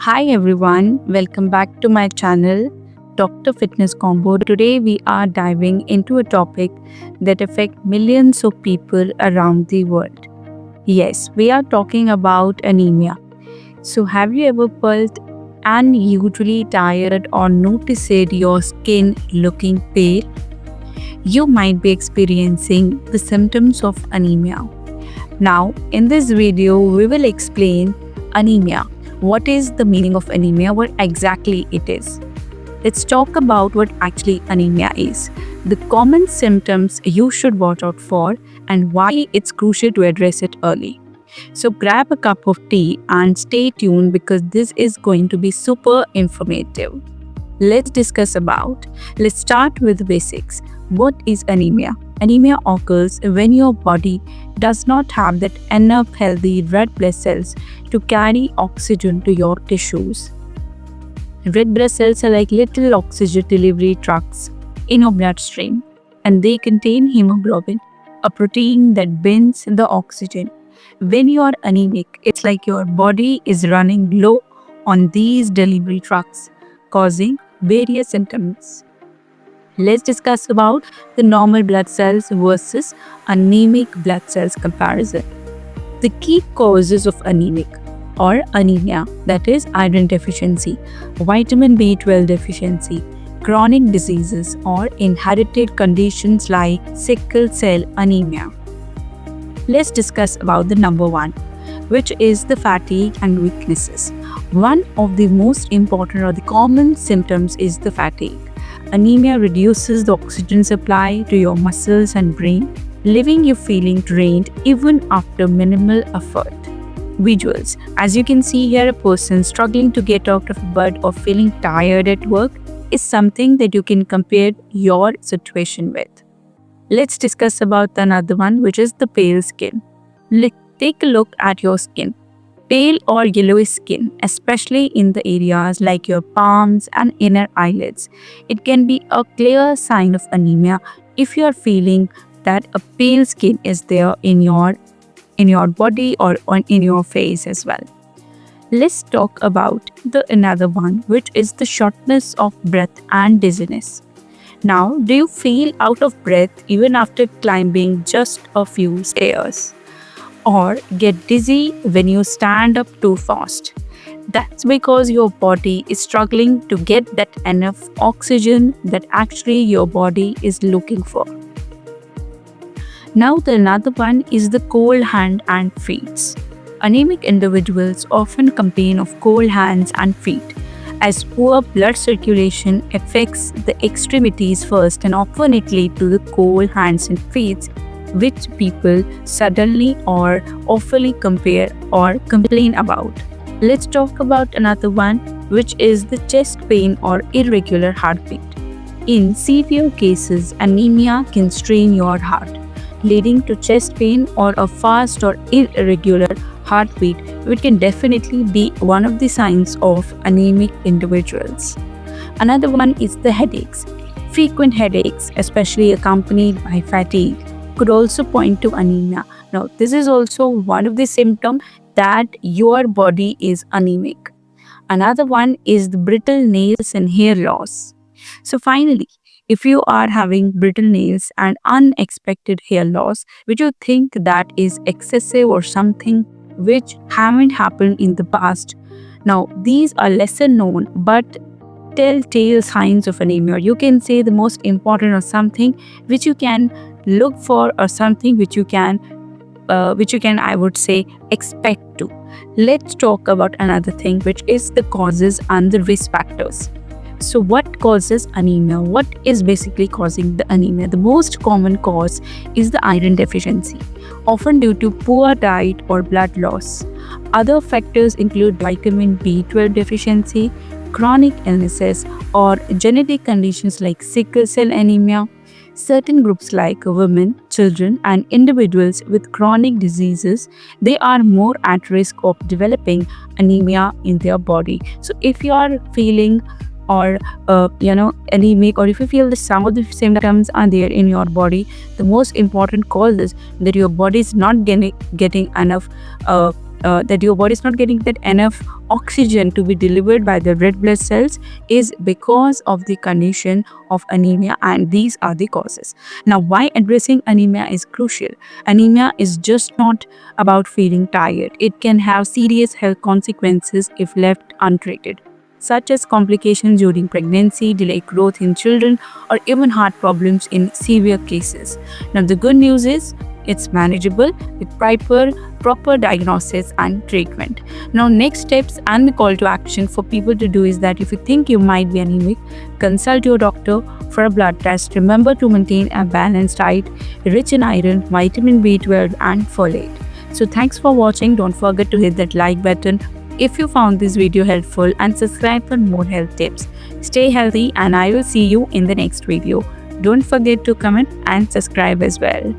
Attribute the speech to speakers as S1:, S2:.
S1: Hi everyone, welcome back to my channel Dr. Fitness Combo. Today we are diving into a topic that affects millions of people around the world. Yes, we are talking about anemia. So have you ever felt unusually tired or noticed your skin looking pale? You might be experiencing the symptoms of anemia. Now, in this video, we will explain anemia. What is the meaning of anemia? What exactly it is? Let's talk about what actually anemia is, the common symptoms you should watch out for, and why it's crucial to address it early. So, grab a cup of tea and stay tuned because this is going to be super informative. Let's start with basics. What is anemia? Anemia occurs when your body does not have that enough healthy red blood cells to carry oxygen to your tissues. Red blood cells are like little oxygen delivery trucks in your bloodstream, and they contain hemoglobin, a protein that binds the oxygen. When you are anemic, it's like your body is running low on these delivery trucks, causing various symptoms. Let's discuss about the normal blood cells versus anemic blood cells comparison. The key causes of anemic or anemia, that is iron deficiency, vitamin B12 deficiency, chronic diseases or inherited conditions like sickle cell anemia. Let's discuss about the number one, which is the fatigue and weaknesses. One of the most important or the common symptoms is the fatigue. Anemia reduces the oxygen supply to your muscles and brain, leaving you feeling drained even after minimal effort. Visuals. As you can see here, a person struggling to get out of bed or feeling tired at work is something that you can compare your situation with. Let's discuss about another one, which is the pale skin. Let's take a look at your skin. Pale or yellowish skin, especially in the areas like your palms and inner eyelids. It can be a clear sign of anemia if you are feeling that a pale skin is there in your body or in your face as well. Let's talk about the another one, which is the shortness of breath and dizziness. Now, do you feel out of breath even after climbing just a few stairs? Or get dizzy when you stand up too fast? That's because your body is struggling to get that enough oxygen that actually your body is looking for. Now, the another one is the cold hand and feet. Anemic individuals often complain of cold hands and feet, as poor blood circulation affects the extremities first and often it leads to the cold hands and feet, which people suddenly or awfully compare or complain about. Let's talk about another one, which is the chest pain or irregular heartbeat. In severe cases, anemia can strain your heart, leading to chest pain or a fast or irregular heartbeat, which can definitely be one of the signs of anemic individuals. Another one is the headaches. Frequent headaches, especially accompanied by fatigue, could also point to anemia. Now, this is also one of the symptoms that your body is anemic. Another one is the brittle nails and hair loss. So, finally, if you are having brittle nails and unexpected hair loss, which you think that is excessive or something which haven't happened in the past, now these are lesser known but telltale signs of anemia. You can say the most important or something which you can look for or something which you can I would say expect to. Let's talk about another thing, which is the causes and the risk factors. So what causes anemia? What is basically causing the anemia? The most common cause is the iron deficiency, often due to poor diet or blood loss. Other factors include vitamin B12 deficiency, chronic illnesses, or genetic conditions like sickle cell anemia. Certain groups like women, children, and individuals with chronic diseases, they are more at risk of developing anemia in their body. So if you are feeling or anemic, or if you feel that some of the symptoms are there in your body, the most important cause is that your body is not getting enough that your body is not getting that enough oxygen to be delivered by the red blood cells is because of the condition of anemia, and these are the causes. Now, why addressing anemia is crucial? Anemia is just not about feeling tired. It can have serious health consequences if left untreated, such as complications during pregnancy, delayed growth in children, or even heart problems in severe cases. Now, the good news is it's manageable with proper diagnosis and treatment. Now, next steps and the call to action for people to do is that if you think you might be anemic, consult your doctor for a blood test. Remember to maintain a balanced diet rich in iron, vitamin B12, and folate. So, thanks for watching. Don't forget to hit that like button if you found this video helpful, and subscribe for more health tips. Stay healthy, and I will see you in the next video. Don't forget to comment and subscribe as well.